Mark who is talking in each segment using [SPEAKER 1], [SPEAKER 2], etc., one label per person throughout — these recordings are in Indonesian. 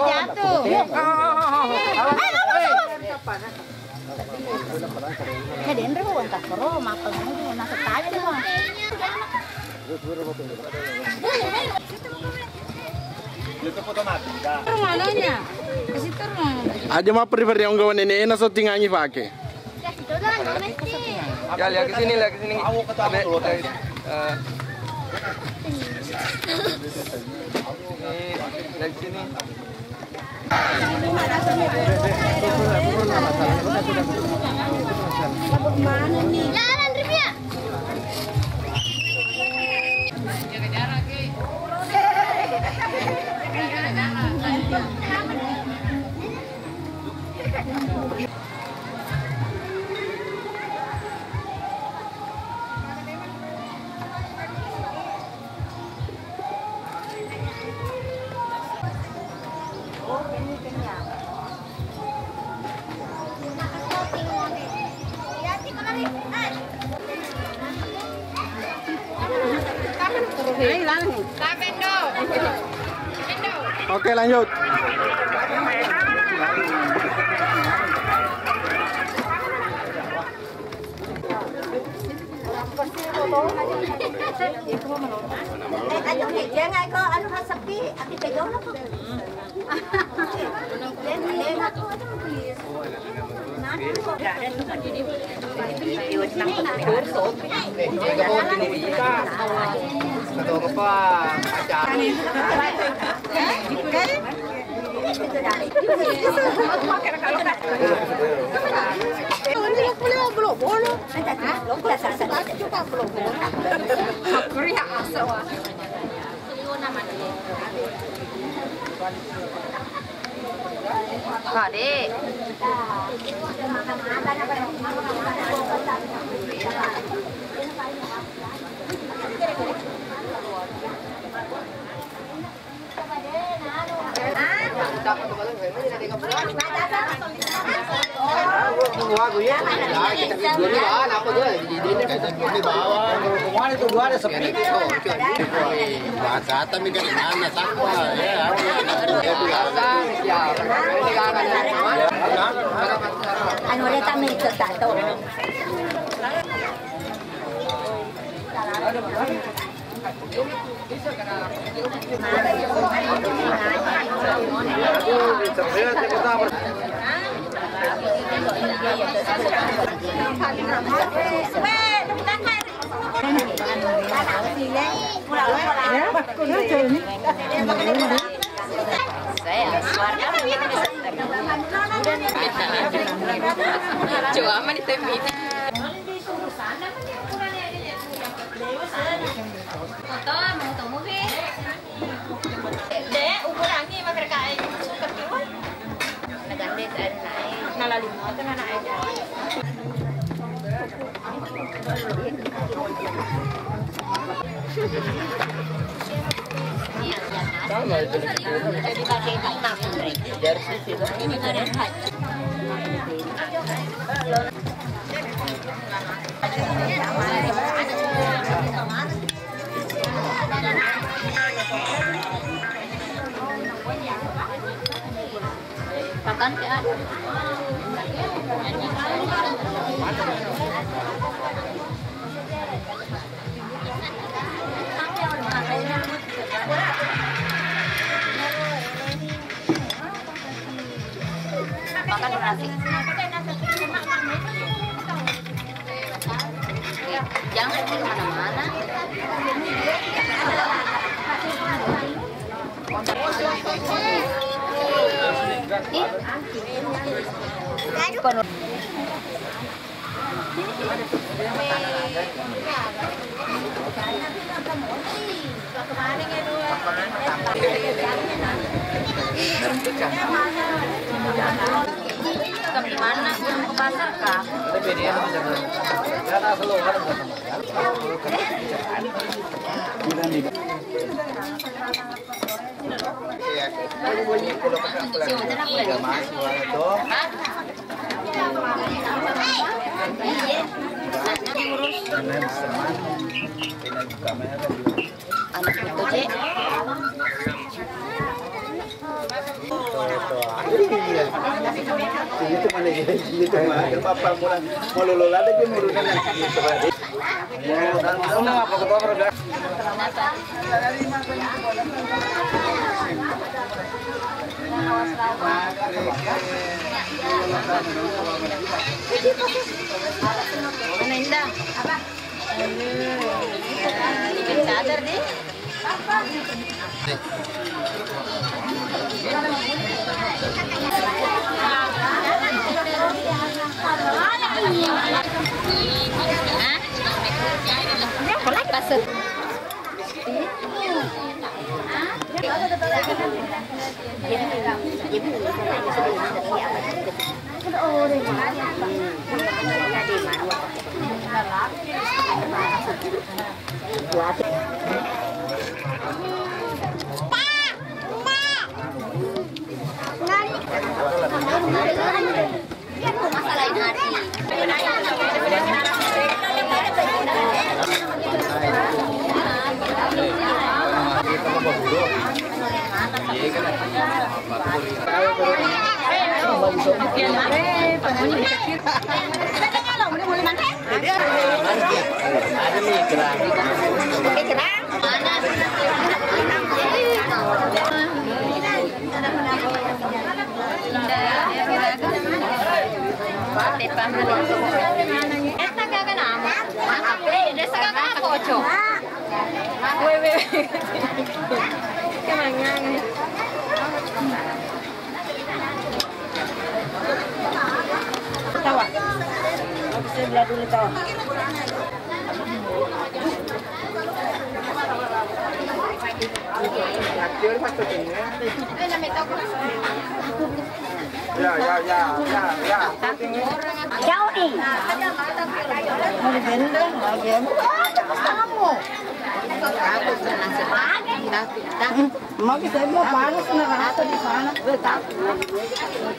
[SPEAKER 1] Jatuh. Din rin mo entah karo makan mo nasa tayo mo.
[SPEAKER 2] Itu foto mati.
[SPEAKER 1] Malanya. Kasi terus.
[SPEAKER 3] Aja mah prefer yang gawan ini enak so tingangi pakai.
[SPEAKER 4] Ya lihat ke sini, lihat ke sini. Lihat ke sini.
[SPEAKER 1] Jalan Ripia.
[SPEAKER 3] Oke, lanjut.
[SPEAKER 1] Kade. Anu dia kami tak tahu.
[SPEAKER 5] Coba aman di tempat. Foto mau temu ke? Dek ukurannya makan kain super keluar. Nagande kan naik. Nalalimo itu anak aja. Jadi pakai tak dari sisi ini ada Pakan ke ada. Makan nasi. Jangan di mana-mana. Ke mana? Ke pasar kah?
[SPEAKER 2] ya. Boleh kalau pakai apa lagi? Ada masih warna tuh. Kanan seman. Ini kamera.
[SPEAKER 1] Anak itu Cek.
[SPEAKER 2] Itu mana gitu mah. Papa mau lolola lagi murunan gitu. Ya, kamu apa ketua
[SPEAKER 1] Mana Indah? Apa? Bikin sadar deh. Pasal.
[SPEAKER 2] Ada nih kerang.
[SPEAKER 1] Pakai kerang. Mana? Esta kagak nama. Desa kagak kocok. Wewe. Kemangan. Tawa. Bisa belah dulu tawa. Jauh nih. Mau digendong lagi. Kamu. Mau kita mau panas neraka di sana. Betul.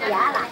[SPEAKER 1] Piala.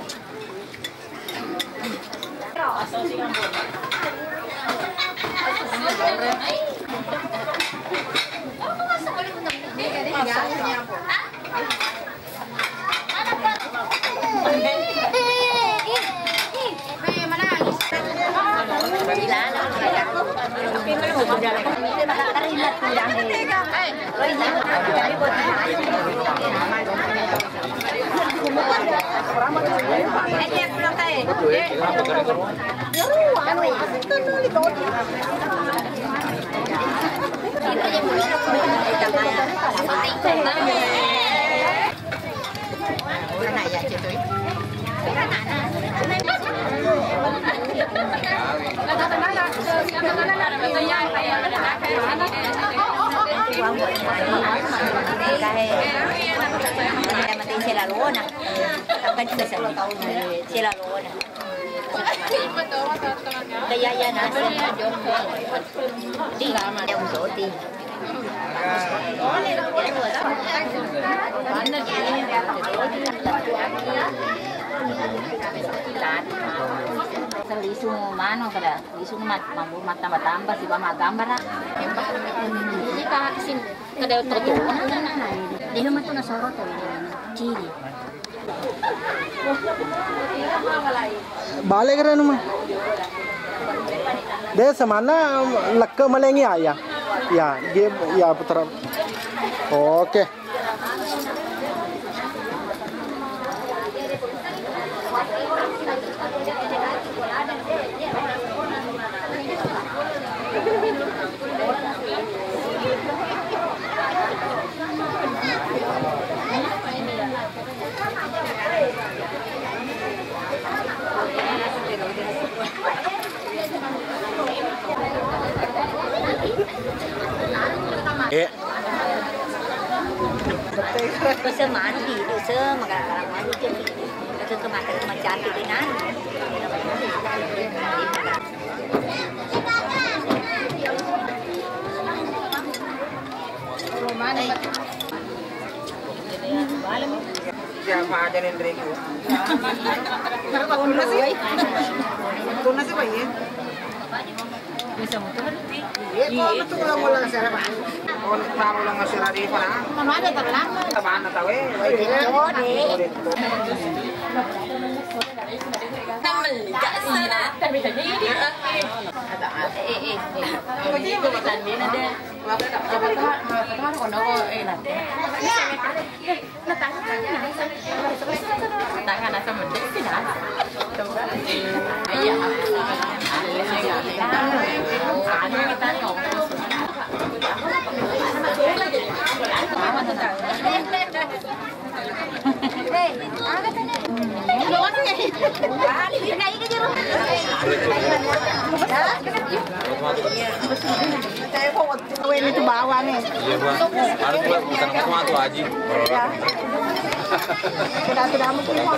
[SPEAKER 1] Kaya nasa di yang roti. Lisu mano kada lisu mambu mata matamba si mama gambar ini ka kisin kada toto di rumah tu nasoro tu ciri
[SPEAKER 3] Balik ke rumah. Desa mana lekke melengi ayah? Ya, dia ya putra. Oke.
[SPEAKER 1] Bisa mandi, bisa makan mandi jadi bisa kemakan macam itu kan. Rumah
[SPEAKER 2] Siapa aja nih Drake? Tuna sih Pak ya?
[SPEAKER 1] Bisa motor.
[SPEAKER 2] Iya, kok betul ulang sara Pak. Oh, tahu ulang sara di mana?
[SPEAKER 5] Mama ada terlama.
[SPEAKER 2] Tamaan tahu eh.
[SPEAKER 5] Ini tuh bawang nih.
[SPEAKER 4] Iya bang, harus bukan sama tuh Haji.
[SPEAKER 5] Sudah mungkin mau.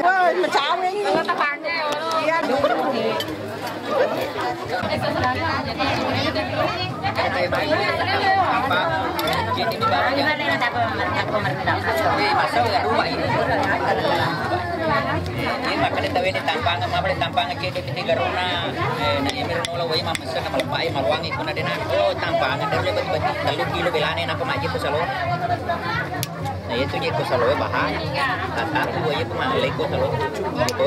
[SPEAKER 5] Wah, macam ini. Iya,
[SPEAKER 6] Masuk ya rumah ini. Ini makan tahu ini tampangan, mabel tampangan jadi tiga rona. Nah ini merono woi mama sana malapai maluangi kuna dena. Oh tampangan dari beti-beti 3 kilo belane nak maji ko salo. Nah itu je ko salo bahaya. Tata woi ko malai ko salo. Itu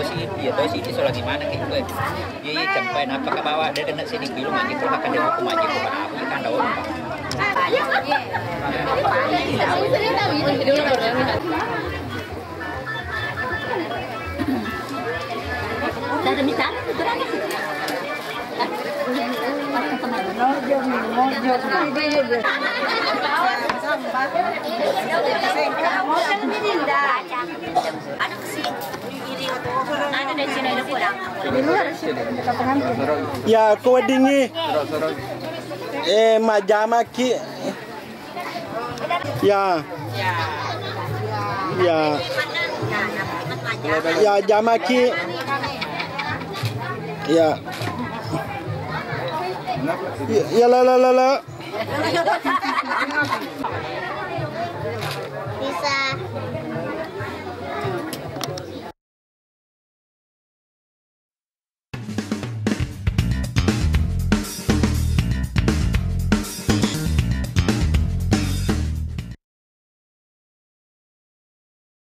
[SPEAKER 6] sih di soal gimana gitu. Ye sampai apa ke bawah dari kena sini kilo maji ko akan dia ko maji ko pada aku kan daun.
[SPEAKER 1] Ada misal, berani.
[SPEAKER 3] Ya, kau dingi. Majama ki. Ya. Ya. Ya, jamaki. Ya. Ya la.